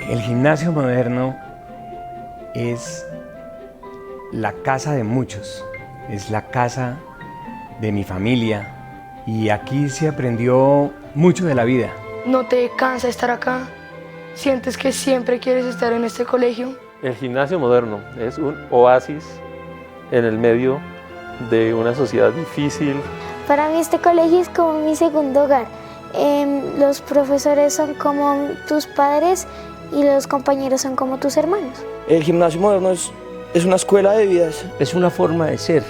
El gimnasio moderno es la casa de muchos, es la casa de mi familia y aquí se aprendió mucho de la vida. ¿No te cansa estar acá? ¿Sientes que siempre quieres estar en este colegio? El gimnasio moderno es un oasis en el medio de una sociedad difícil. Para mí este colegio es como mi segundo hogar. Los profesores son como tus padres y los compañeros son como tus hermanos. El gimnasio moderno es una escuela de vidas. Es una forma de ser,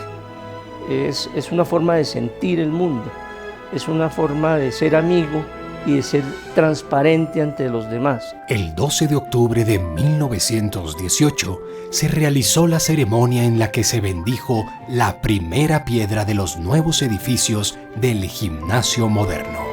es una forma de sentir el mundo, es una forma de ser amigo y de ser transparente ante los demás. El 12 de octubre de 1918 se realizó la ceremonia en la que se bendijo la primera piedra de los nuevos edificios del gimnasio moderno.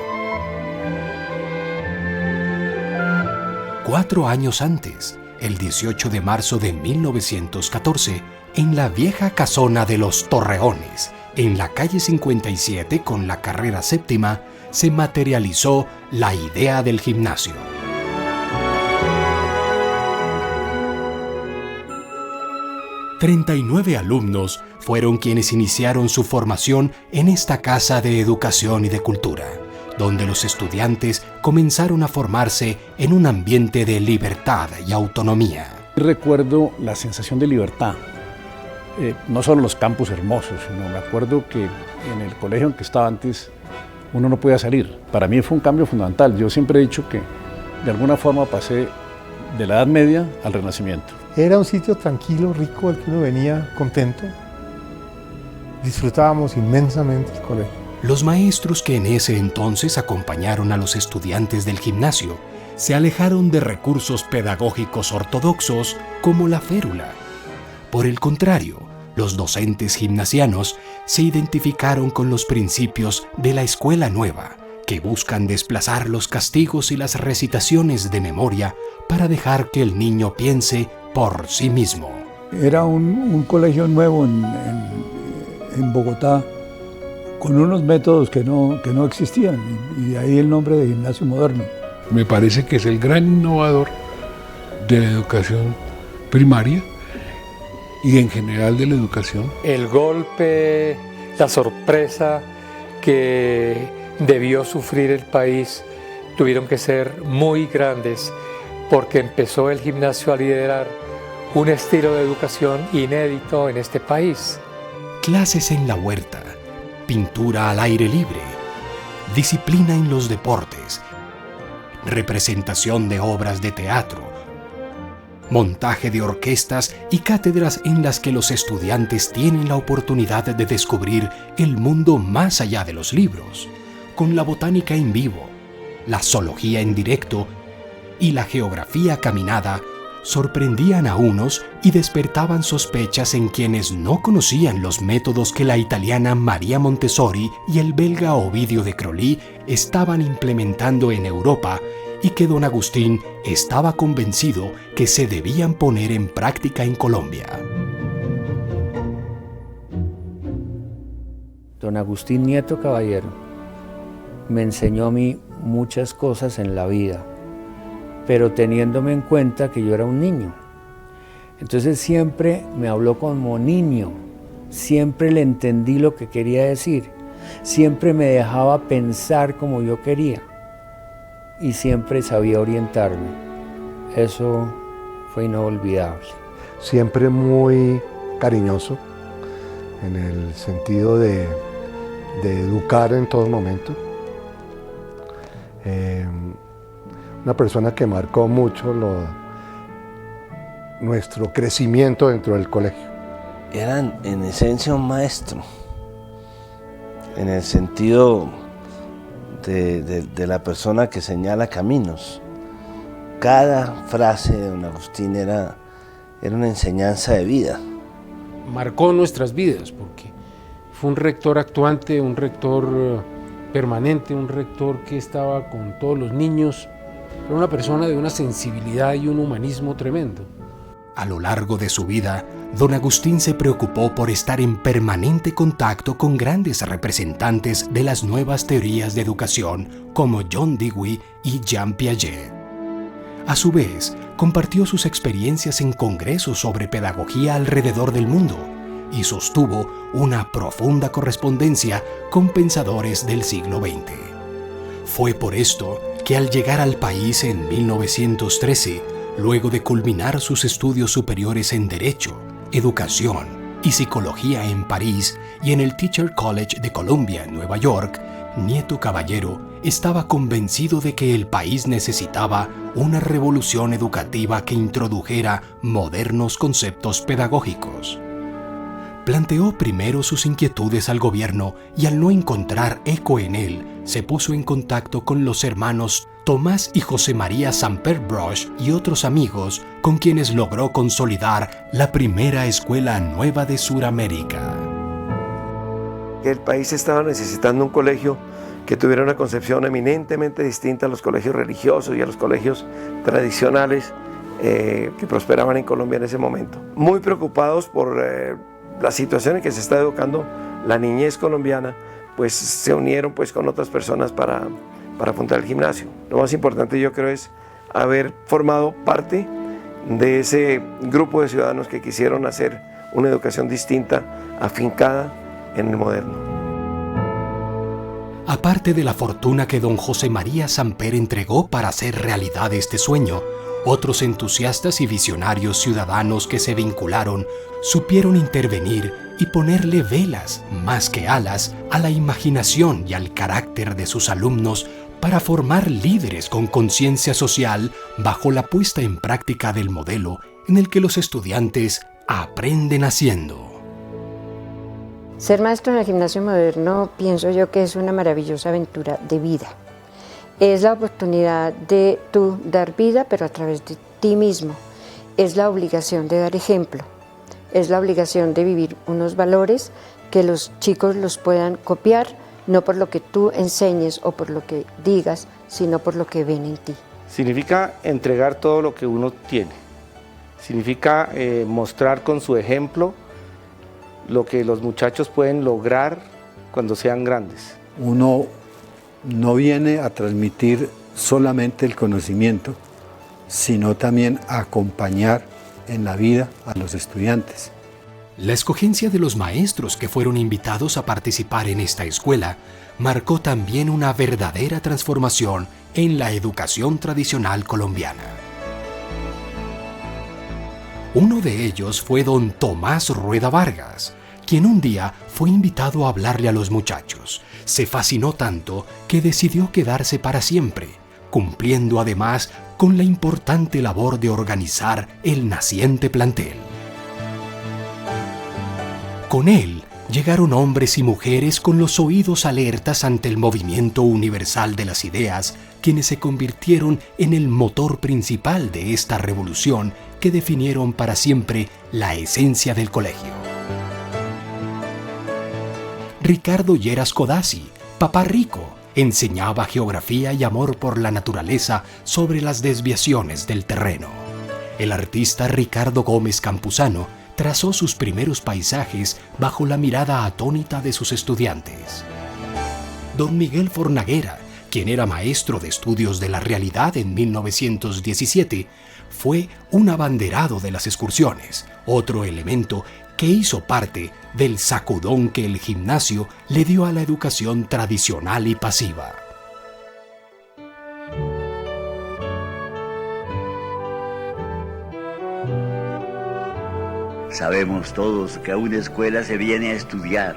4 años antes, el 18 de marzo de 1914, en la vieja casona de los Torreones, en la calle 57 con la carrera séptima, se materializó la idea del gimnasio. «39 alumnos fueron quienes iniciaron su formación en esta casa de educación y de cultura, donde los estudiantes comenzaron a formarse en un ambiente de libertad y autonomía». Recuerdo la sensación de libertad, no solo los campus hermosos, sino me acuerdo que en el colegio en que estaba antes uno no podía salir. Para mí fue un cambio fundamental. Yo siempre he dicho que de alguna forma pasé de la Edad Media al Renacimiento. Era un sitio tranquilo, rico, al que uno venía contento. Disfrutábamos inmensamente el colegio. Los maestros que en ese entonces acompañaron a los estudiantes del gimnasio se alejaron de recursos pedagógicos ortodoxos como la férula. Por el contrario, los docentes gimnasianos se identificaron con los principios de la escuela nueva, que buscan desplazar los castigos y las recitaciones de memoria para dejar que el niño piense por sí mismo. Era un colegio nuevo en Bogotá, con unos métodos que no existían, y de ahí el nombre de gimnasio moderno. Me parece que es el gran innovador de la educación primaria y en general de la educación. El golpe, la sorpresa que debió sufrir el país tuvieron que ser muy grandes porque empezó el gimnasio a liderar un estilo de educación inédito en este país. Clases en la huerta, pintura al aire libre, disciplina en los deportes, representación de obras de teatro, montaje de orquestas y cátedras en las que los estudiantes tienen la oportunidad de descubrir el mundo más allá de los libros, con la botánica en vivo, la zoología en directo y la geografía caminada, sorprendían a unos y despertaban sospechas en quienes no conocían los métodos que la italiana María Montessori y el belga Ovidio de Crolí estaban implementando en Europa y que don Agustín estaba convencido que se debían poner en práctica en Colombia. Don Agustín Nieto Caballero me enseñó a mí muchas cosas en la vida, pero teniéndome en cuenta que yo era un niño. Entonces siempre me habló como niño, siempre le entendí lo que quería decir, siempre me dejaba pensar como yo quería y siempre sabía orientarme. Eso fue inolvidable. Siempre muy cariñoso, en el sentido de educar en todo momento. Una persona que marcó mucho nuestro crecimiento dentro del colegio. Eran en esencia un maestro, en el sentido de la persona que señala caminos. Cada frase de don Agustín era una enseñanza de vida. Marcó nuestras vidas porque fue un rector actuante, un rector permanente, un rector que estaba con todos los niños. Era una persona de una sensibilidad y un humanismo tremendo. A lo largo de su vida, don Agustín se preocupó por estar en permanente contacto con grandes representantes de las nuevas teorías de educación como John Dewey y Jean Piaget. A su vez, compartió sus experiencias en congresos sobre pedagogía alrededor del mundo y sostuvo una profunda correspondencia con pensadores del siglo XX. Fue por esto que al llegar al país en 1913, luego de culminar sus estudios superiores en Derecho, Educación y Psicología en París y en el Teacher College de Columbia en Nueva York, Nieto Caballero estaba convencido de que el país necesitaba una revolución educativa que introdujera modernos conceptos pedagógicos. Planteó primero sus inquietudes al gobierno y al no encontrar eco en él, se puso en contacto con los hermanos Tomás y José María Samper Brosh y otros amigos con quienes logró consolidar la primera escuela nueva de Sudamérica. El país estaba necesitando un colegio que tuviera una concepción eminentemente distinta a los colegios religiosos y a los colegios tradicionales que prosperaban en Colombia en ese momento. Muy preocupados por la situación en que se está educando la niñez colombiana, pues se unieron pues con otras personas para fundar el gimnasio. Lo más importante, yo creo, es haber formado parte de ese grupo de ciudadanos que quisieron hacer una educación distinta, afincada en el moderno. Aparte de la fortuna que don José María Samper entregó para hacer realidad este sueño, otros entusiastas y visionarios ciudadanos que se vincularon supieron intervenir y ponerle velas, más que alas, a la imaginación y al carácter de sus alumnos para formar líderes con conciencia social bajo la puesta en práctica del modelo en el que los estudiantes aprenden haciendo. Ser maestro en el gimnasio moderno pienso yo que es una maravillosa aventura de vida. Es la oportunidad de tú dar vida, pero a través de ti mismo. Es la obligación de dar ejemplo. Es la obligación de vivir unos valores que los chicos los puedan copiar, no por lo que tú enseñes o por lo que digas, sino por lo que ven en ti. Significa entregar todo lo que uno tiene. Significa mostrar con su ejemplo lo que los muchachos pueden lograr cuando sean grandes. Uno no viene a transmitir solamente el conocimiento, sino también a acompañar en la vida a los estudiantes. La escogencia de los maestros que fueron invitados a participar en esta escuela marcó también una verdadera transformación en la educación tradicional colombiana. Uno de ellos fue don Tomás Rueda Vargas, quien un día fue invitado a hablarle a los muchachos. Se fascinó tanto que decidió quedarse para siempre, cumpliendo además con la importante labor de organizar el naciente plantel. Con él llegaron hombres y mujeres con los oídos alertas ante el movimiento universal de las ideas, quienes se convirtieron en el motor principal de esta revolución que definieron para siempre la esencia del colegio. Ricardo Lleras Codazzi, papá rico, enseñaba geografía y amor por la naturaleza sobre las desviaciones del terreno. El artista Ricardo Gómez Campuzano trazó sus primeros paisajes bajo la mirada atónita de sus estudiantes. Don Miguel Fornaguera, quien era maestro de estudios de la realidad en 1917, fue un abanderado de las excursiones, otro elemento que hizo parte del sacudón que el gimnasio le dio a la educación tradicional y pasiva. Sabemos todos que a una escuela se viene a estudiar,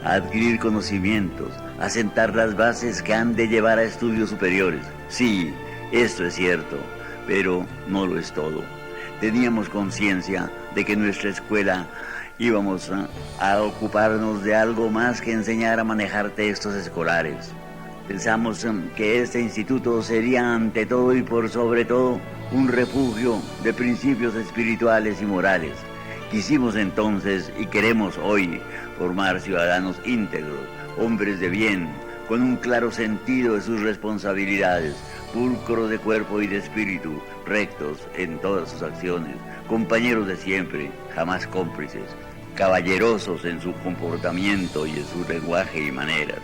a adquirir conocimientos, a sentar las bases que han de llevar a estudios superiores. Sí, esto es cierto, pero no lo es todo. Teníamos conciencia de que nuestra escuela íbamos a ocuparnos de algo más que enseñar a manejar textos escolares. Pensamos que este instituto sería ante todo y por sobre todo un refugio de principios espirituales y morales. Quisimos entonces y queremos hoy formar ciudadanos íntegros, hombres de bien, con un claro sentido de sus responsabilidades, pulcros de cuerpo y de espíritu, rectos en todas sus acciones, compañeros de siempre, jamás cómplices, caballerosos en su comportamiento y en su lenguaje y maneras,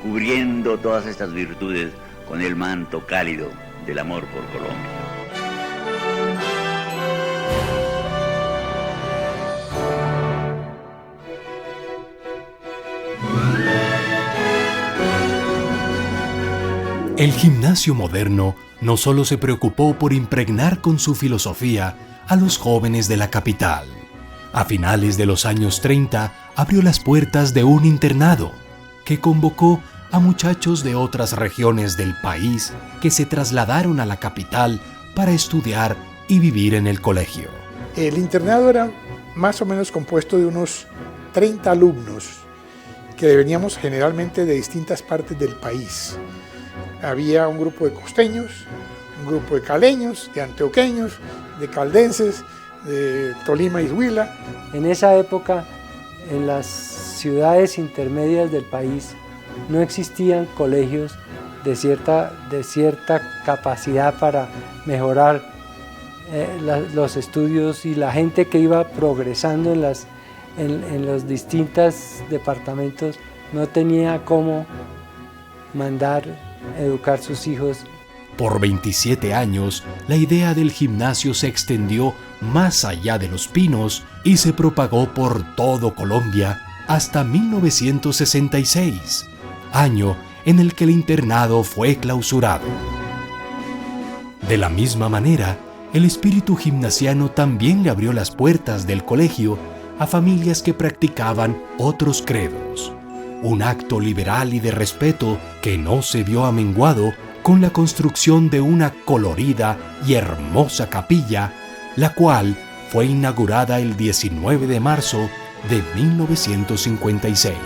cubriendo todas estas virtudes con el manto cálido del amor por Colombia. El gimnasio moderno no solo se preocupó por impregnar con su filosofía a los jóvenes de la capital. A finales de los años 30 abrió las puertas de un internado que convocó a muchachos de otras regiones del país que se trasladaron a la capital para estudiar y vivir en el colegio. El internado era más o menos compuesto de unos 30 alumnos que veníamos generalmente de distintas partes del país. Había un grupo de costeños, un grupo de caleños, de antioqueños, de caldenses, de Tolima y Huila. En esa época, en las ciudades intermedias del país, no existían colegios de cierta capacidad para mejorar los estudios, y la gente que iba progresando en los distintos departamentos no tenía cómo educar sus hijos. Por 27 años, la idea del gimnasio se extendió más allá de Los Pinos y se propagó por todo Colombia hasta 1966, año en el que el internado fue clausurado. De la misma manera, el espíritu gimnasiano también le abrió las puertas del colegio a familias que practicaban otros credos. Un acto liberal y de respeto que no se vio amenguado con la construcción de una colorida y hermosa capilla, la cual fue inaugurada el 19 de marzo de 1956.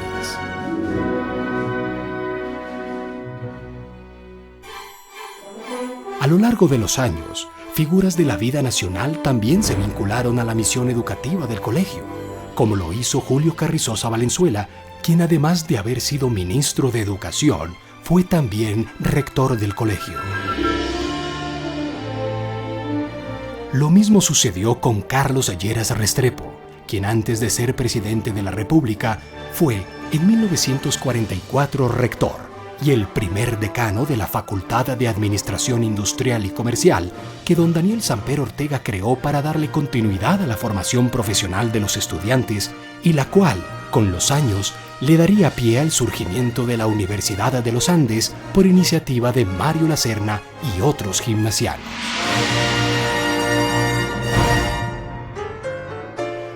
A lo largo de los años, figuras de la vida nacional también se vincularon a la misión educativa del colegio, como lo hizo Julio Carrizosa Valenzuela, quien además de haber sido ministro de Educación, fue también rector del colegio. Lo mismo sucedió con Carlos Lleras Restrepo, quien antes de ser presidente de la República fue en 1944 rector y el primer decano de la Facultad de Administración Industrial y Comercial que don Daniel Samper Ortega creó para darle continuidad a la formación profesional de los estudiantes y la cual, con los años, le daría pie al surgimiento de la Universidad de los Andes por iniciativa de Mario Lacerna y otros gimnasianos.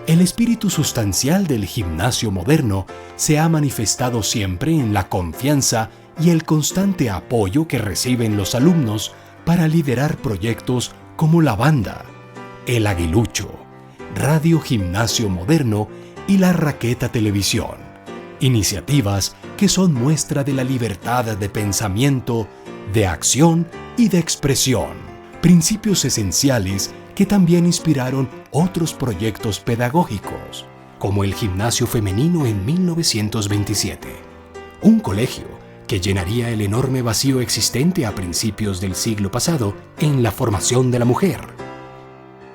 El espíritu sustancial del gimnasio moderno se ha manifestado siempre en la confianza y el constante apoyo que reciben los alumnos para liderar proyectos como la banda, el Aguilucho, Radio Gimnasio Moderno y la Raqueta Televisión, iniciativas que son muestra de la libertad de pensamiento, de acción y de expresión, principios esenciales que también inspiraron otros proyectos pedagógicos, como el Gimnasio Femenino en 1927, un colegio que llenaría el enorme vacío existente a principios del siglo pasado en la formación de la mujer.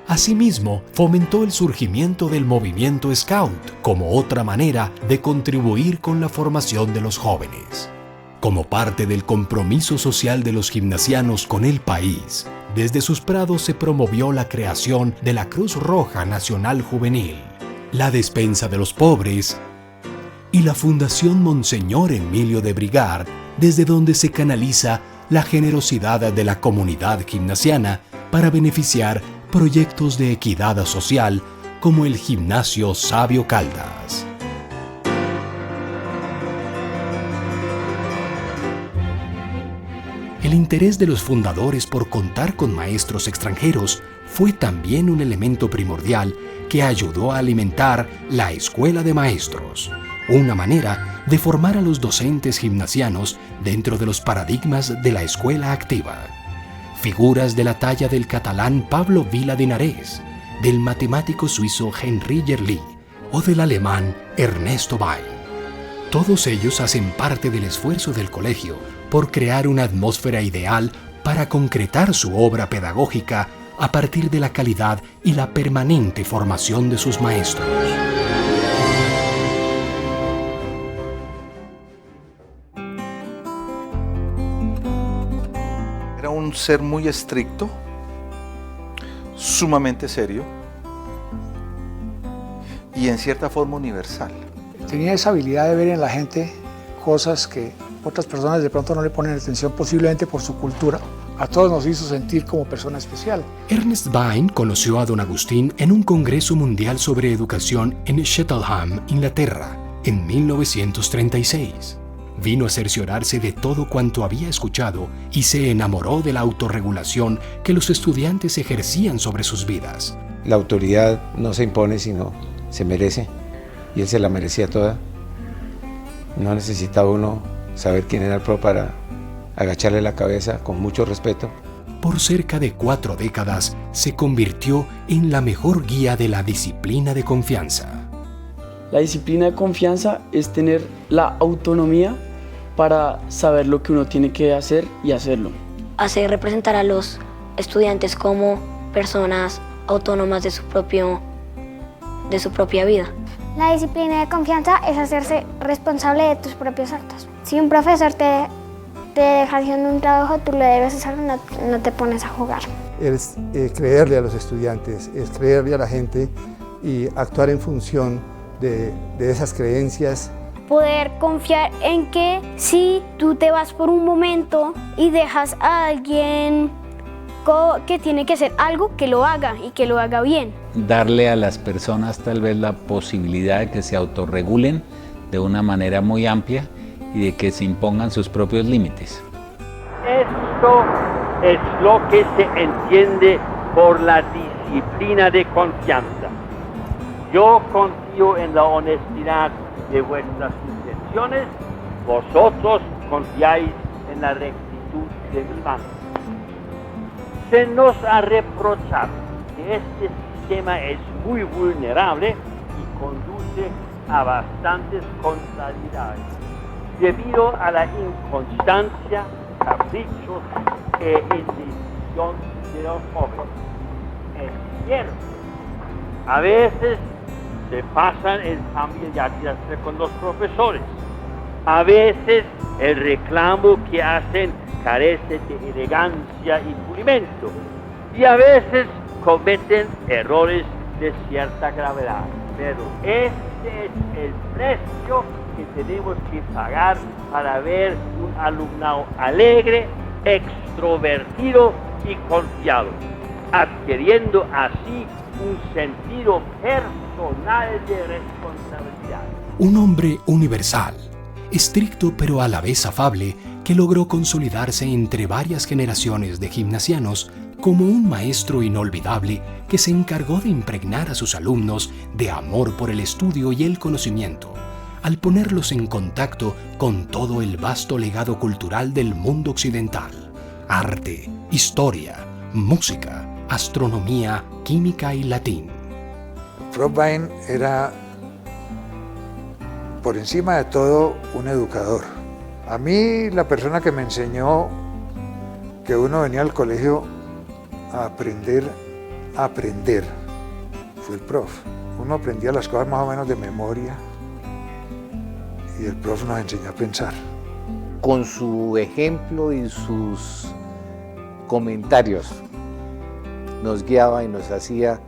Asimismo, fomentó el surgimiento del movimiento Scout como otra manera de contribuir con la formación de los jóvenes. Como parte del compromiso social de los gimnasianos con el país, desde sus prados se promovió la creación de la Cruz Roja Nacional Juvenil, la Despensa de los Pobres y la Fundación Monseñor Emilio de Brigard, desde donde se canaliza la generosidad de la comunidad gimnasiana para beneficiar proyectos de equidad social como el Gimnasio Sabio Caldas. El interés de los fundadores por contar con maestros extranjeros fue también un elemento primordial que ayudó a alimentar la Escuela de Maestros, una manera de formar a los docentes gimnasianos dentro de los paradigmas de la escuela activa. Figuras de la talla del catalán Pablo Vila de Narés, del matemático suizo Henri Gerli o del alemán Ernesto Bay. Todos ellos hacen parte del esfuerzo del colegio por crear una atmósfera ideal para concretar su obra pedagógica a partir de la calidad y la permanente formación de sus maestros. Era un ser muy estricto, sumamente serio y en cierta forma universal. Tenía esa habilidad de ver en la gente cosas que otras personas de pronto no le ponen atención posiblemente por su cultura. A todos nos hizo sentir como persona especial. Ernest Vine conoció a don Agustín en un congreso mundial sobre educación en Cheltenham, Inglaterra, en 1936. Vino a cerciorarse de todo cuanto había escuchado y se enamoró de la autorregulación que los estudiantes ejercían sobre sus vidas. La autoridad no se impone, sino se merece, y él se la merecía toda. No necesitaba uno saber quién era el prof para agacharle la cabeza con mucho respeto. Por cerca de 4 décadas se convirtió en la mejor guía de la disciplina de confianza. La disciplina de confianza es tener la autonomía para saber lo que uno tiene que hacer y hacerlo. Hace representar a los estudiantes como personas autónomas de su propia vida. La disciplina de confianza es hacerse responsable de tus propios actos. Si un profesor te deja haciendo un trabajo, tú lo debes hacer, no te pones a jugar. Es creerle a los estudiantes, es creerle a la gente y actuar en función de esas creencias. Poder confiar en que si tú te vas por un momento y dejas a alguien que tiene que hacer algo, que lo haga y que lo haga bien. Darle a las personas tal vez la posibilidad de que se autorregulen de una manera muy amplia y de que se impongan sus propios límites. Esto es lo que se entiende por la disciplina de confianza. Yo confío en la honestidad de vuestras intenciones, vosotros confiáis en la rectitud de mi mano. Se nos ha reprochado que este sistema es muy vulnerable y conduce a bastantes contrariedades debido a la inconstancia, caprichos e indecisión de los jóvenes. Es cierto, a veces se pasan en familiarizarse con los profesores. A veces el reclamo que hacen carece de elegancia y pulimento. Y a veces cometen errores de cierta gravedad. Pero este es el precio que tenemos que pagar para ver un alumnado alegre, extrovertido y confiado, adquiriendo así un sentido personal de responsabilidad. Un hombre universal, estricto pero a la vez afable, que logró consolidarse entre varias generaciones de gimnasianos como un maestro inolvidable que se encargó de impregnar a sus alumnos de amor por el estudio y el conocimiento, al ponerlos en contacto con todo el vasto legado cultural del mundo occidental: arte, historia, música, astronomía, química y latín. Prof. Vine era, por encima de todo, un educador. A mí, la persona que me enseñó que uno venía al colegio a aprender, fue el prof. Uno aprendía las cosas más o menos de memoria y el prof nos enseñó a pensar. Con su ejemplo y sus comentarios nos guiaba y nos hacía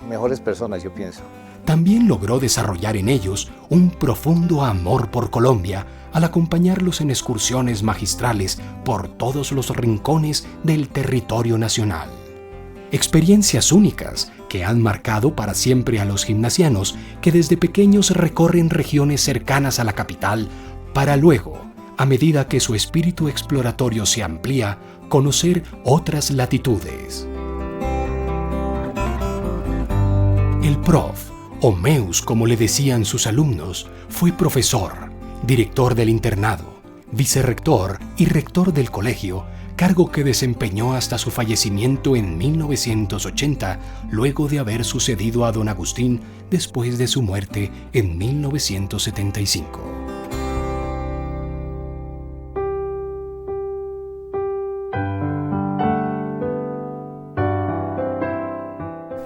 mejores personas, yo pienso. También logró desarrollar en ellos un profundo amor por Colombia al acompañarlos en excursiones magistrales por todos los rincones del territorio nacional. Experiencias únicas que han marcado para siempre a los gimnasianos que desde pequeños recorren regiones cercanas a la capital para luego, a medida que su espíritu exploratorio se amplía, conocer otras latitudes. El prof, o Meus como le decían sus alumnos, fue profesor, director del internado, vicerrector y rector del colegio, cargo que desempeñó hasta su fallecimiento en 1980, luego de haber sucedido a don Agustín después de su muerte en 1975.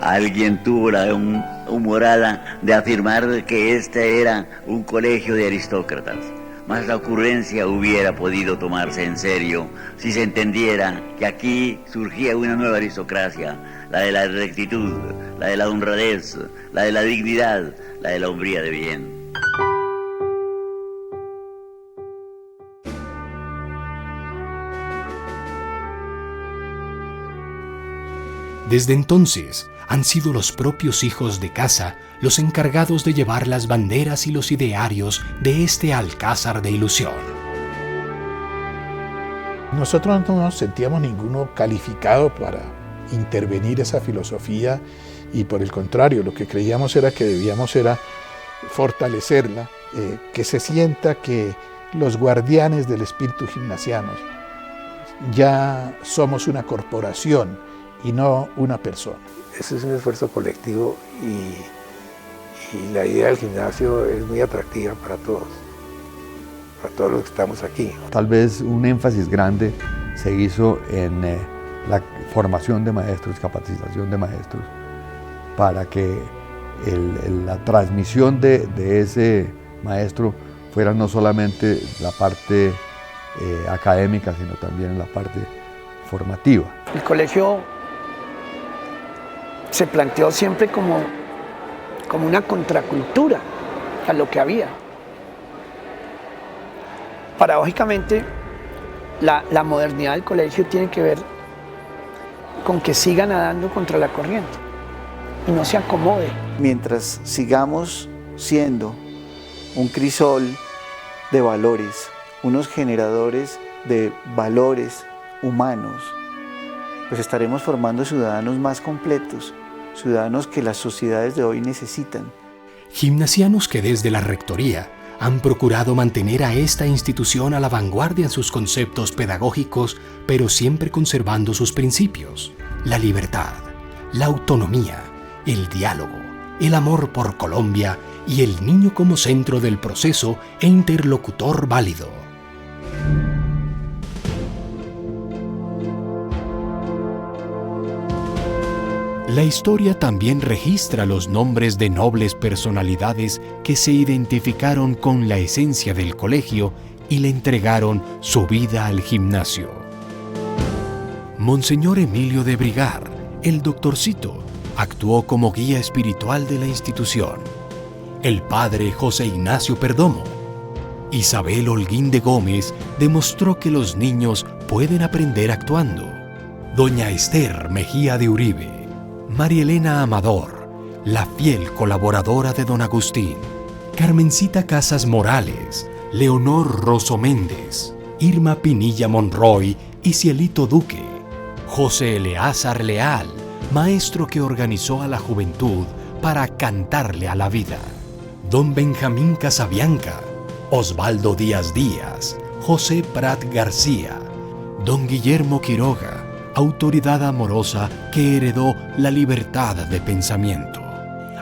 Alguien tuvo la humorada de afirmar que este era un colegio de aristócratas, mas la ocurrencia hubiera podido tomarse en serio si se entendiera que aquí surgía una nueva aristocracia, la de la rectitud, la de la honradez, la de la dignidad, la de la hombría de bien. Desde entonces, han sido los propios hijos de casa los encargados de llevar las banderas y los idearios de este alcázar de ilusión. Nosotros no nos sentíamos ninguno calificado para intervenir esa filosofía y por el contrario, lo que creíamos era que debíamos era fortalecerla, que se sienta que los guardianes del espíritu gimnasiano ya somos una corporación y no una persona. Ese es un esfuerzo colectivo y la idea del gimnasio es muy atractiva para todos los que estamos aquí. Tal vez un énfasis grande se hizo en la formación de maestros, capacitación de maestros, para que la transmisión de ese maestro fuera no solamente la parte académica, sino también la parte formativa. El colegio se planteó siempre como una contracultura a lo que había. Paradójicamente, la modernidad del colegio tiene que ver con que siga nadando contra la corriente y no se acomode. Mientras sigamos siendo un crisol de valores, unos generadores de valores humanos, pues estaremos formando ciudadanos más completos, ciudadanos que las sociedades de hoy necesitan. Gimnasianos que desde la rectoría han procurado mantener a esta institución a la vanguardia en sus conceptos pedagógicos, pero siempre conservando sus principios: la libertad, la autonomía, el diálogo, el amor por Colombia y el niño como centro del proceso e interlocutor válido. La historia también registra los nombres de nobles personalidades que se identificaron con la esencia del colegio y le entregaron su vida al gimnasio. Monseñor Emilio de Brigar, el doctorcito, actuó como guía espiritual de la institución. El padre José Ignacio Perdomo. Isabel Holguín de Gómez demostró que los niños pueden aprender actuando. Doña Esther Mejía de Uribe. María Elena Amador, la fiel colaboradora de don Agustín. Carmencita Casas Morales, Leonor Rosso Méndez, Irma Pinilla Monroy y Cielito Duque. José Eleazar Leal, maestro que organizó a la juventud para cantarle a la vida. Don Benjamín Casabianca, Osvaldo Díaz Díaz, José Prat García, don Guillermo Quiroga, autoridad amorosa que heredó la libertad de pensamiento.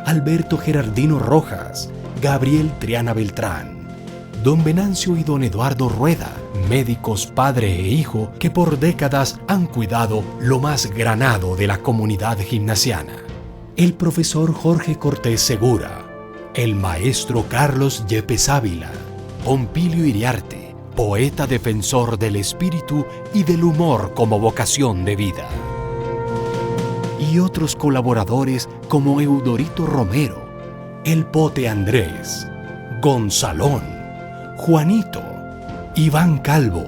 Alberto Gerardino Rojas, Gabriel Triana Beltrán, don Venancio y don Eduardo Rueda, médicos padre e hijo que por décadas han cuidado lo más granado de la comunidad gimnasiana. El profesor Jorge Cortés Segura, el maestro Carlos Yepes Ávila, Pompilio Iriarte, poeta defensor del espíritu y del humor como vocación de vida. Y otros colaboradores como Eudorito Romero, el Pote Andrés, Gonzalón, Juanito, Iván Calvo,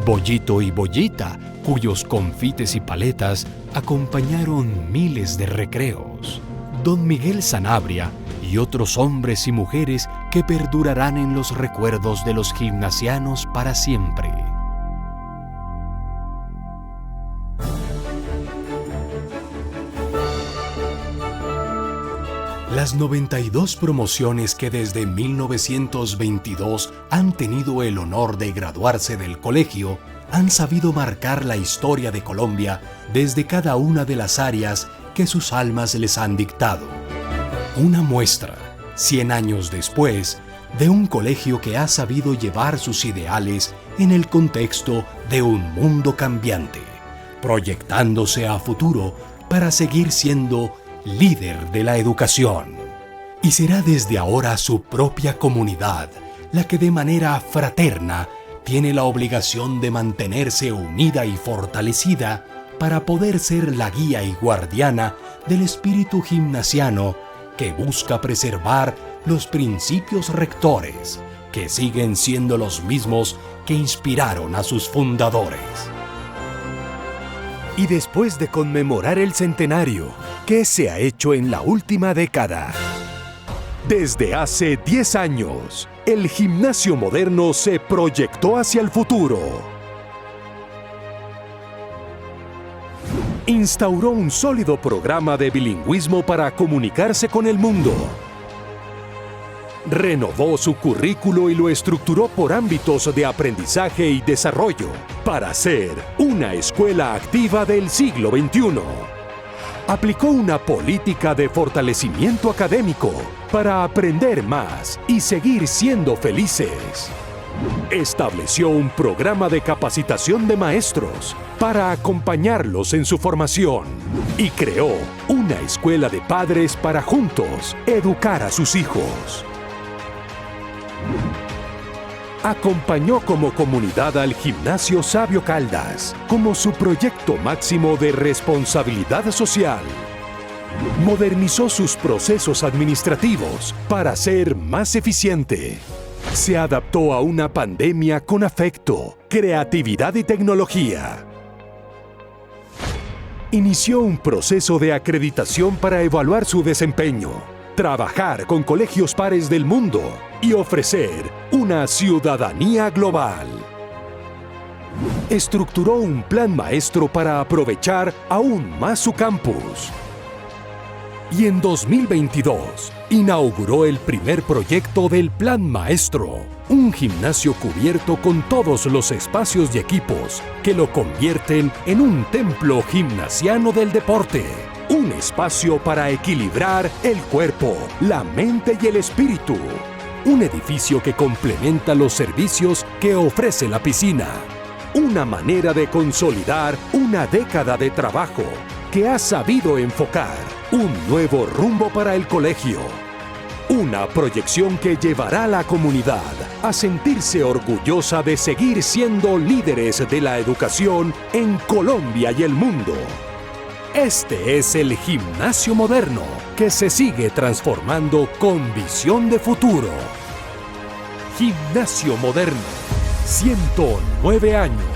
Bollito y Bollita, cuyos confites y paletas acompañaron miles de recreos, don Miguel Sanabria y otros hombres y mujeres que perdurarán en los recuerdos de los gimnasianos para siempre. Las 92 promociones que desde 1922 han tenido el honor de graduarse del colegio han sabido marcar la historia de Colombia desde cada una de las áreas que sus almas les han dictado. Una muestra, 100 años después, de un colegio que ha sabido llevar sus ideales en el contexto de un mundo cambiante, proyectándose a futuro para seguir siendo líder de la educación. Y será desde ahora su propia comunidad la que de manera fraterna tiene la obligación de mantenerse unida y fortalecida para poder ser la guía y guardiana del espíritu gimnasiano que busca preservar los principios rectores, que siguen siendo los mismos que inspiraron a sus fundadores. Y después de conmemorar el centenario, ¿qué se ha hecho en la última década? Desde hace 10 años, el gimnasio moderno se proyectó hacia el futuro. Instauró un sólido programa de bilingüismo para comunicarse con el mundo. Renovó su currículo y lo estructuró por ámbitos de aprendizaje y desarrollo para ser una escuela activa del siglo XXI. Aplicó una política de fortalecimiento académico para aprender más y seguir siendo felices. Estableció un programa de capacitación de maestros para acompañarlos en su formación y creó una escuela de padres para juntos educar a sus hijos. Acompañó como comunidad al Gimnasio Sabio Caldas como su proyecto máximo de responsabilidad social. Modernizó sus procesos administrativos para ser más eficiente. Se adaptó a una pandemia con afecto, creatividad y tecnología. Inició un proceso de acreditación para evaluar su desempeño, trabajar con colegios pares del mundo y ofrecer una ciudadanía global. Estructuró un plan maestro para aprovechar aún más su campus. Y en 2022 inauguró el primer proyecto del Plan Maestro, un gimnasio cubierto con todos los espacios y equipos que lo convierten en un templo gimnasiano del deporte. Un espacio para equilibrar el cuerpo, la mente y el espíritu. Un edificio que complementa los servicios que ofrece la piscina. Una manera de consolidar una década de trabajo que ha sabido enfocar un nuevo rumbo para el colegio. Una proyección que llevará a la comunidad a sentirse orgullosa de seguir siendo líderes de la educación en Colombia y el mundo. Este es el gimnasio moderno que se sigue transformando con visión de futuro. Gimnasio moderno, 109 años.